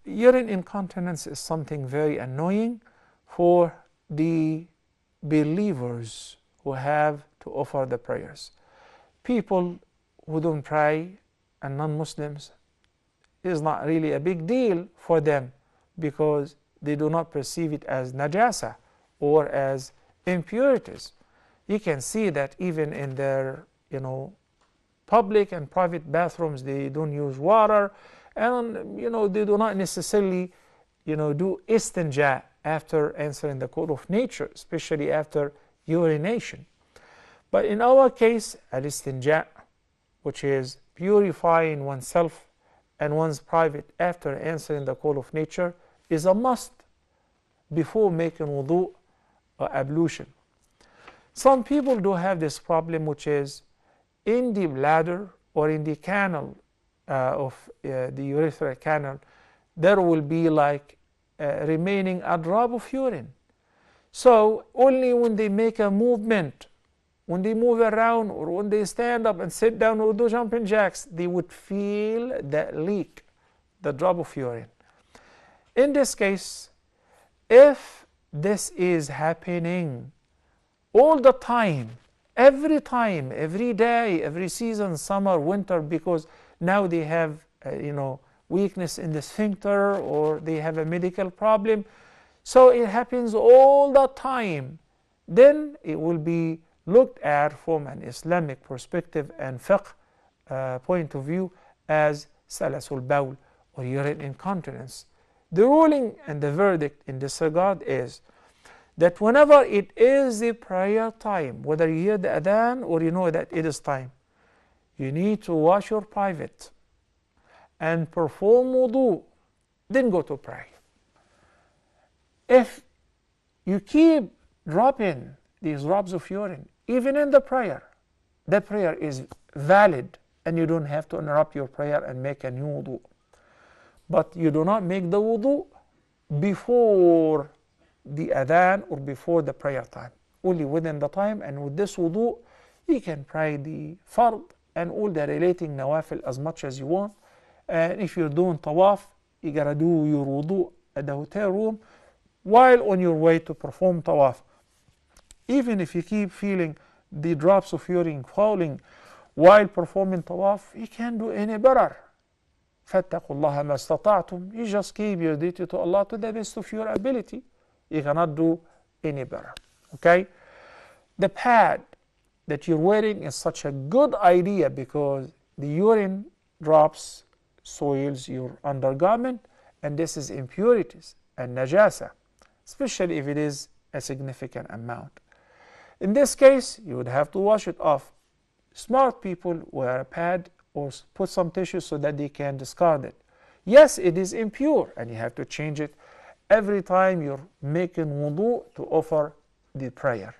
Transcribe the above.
urine incontinence is something very annoying for the believers who have to offer the prayers. People who don't pray and non-Muslims, is not really a big deal for them because they do not perceive it as najasa or as impurities. You can see that even in their public and private bathrooms, they don't use water, and they do not necessarily do istinja after answering the call of nature, especially after urination. But in our case, al-istinja, which is purifying oneself and one's private after answering the call of nature, is a must before making wudu or ablution. Some people do have this problem, which is in the bladder or in the canal of the urethral canal, there will be like remaining a drop of urine. So only when they make a movement, when they move around or when they stand up and sit down or do jumping jacks, they would feel that leak, the drop of urine. In this case, if this is happening all the time, every day, every season, summer, winter, because now they have weakness in the sphincter or they have a medical problem, so it happens all the time, then it will be looked at from an Islamic perspective and fiqh point of view as salasul bawl or urine incontinence. The ruling and the verdict in this regard is that whenever it is the prayer time, whether you hear the adhan or you know that it is time, you need to wash your private and perform wudu, then go to pray. If you keep dropping these drops of urine, even in the prayer is valid and you don't have to interrupt your prayer and make a new wudu. But you do not make the wudu before the adhan or before the prayer time, only within the time. And with this wudu, you can pray the fard and all the relating nawafil as much as you want. And if you're doing tawaf, you gotta do your wudu at the hotel room while on your way to perform tawaf. Even if you keep feeling the drops of urine falling while performing tawaf, you can't do any better. فَاتَّقُوا اللَّهَ مَا اسْتَطَعْتُمْ. You just keep your duty to Allah to the best of your ability. You cannot do any better. Okay? The pad that you're wearing is such a good idea because the urine drops soils your undergarment, and this is impurities and najasa, especially if it is a significant amount. In this case, you would have to wash it off. Smart people wear a pad or put some tissue so that they can discard it. Yes, it is impure and you have to change it every time you're making wudu to offer the prayer.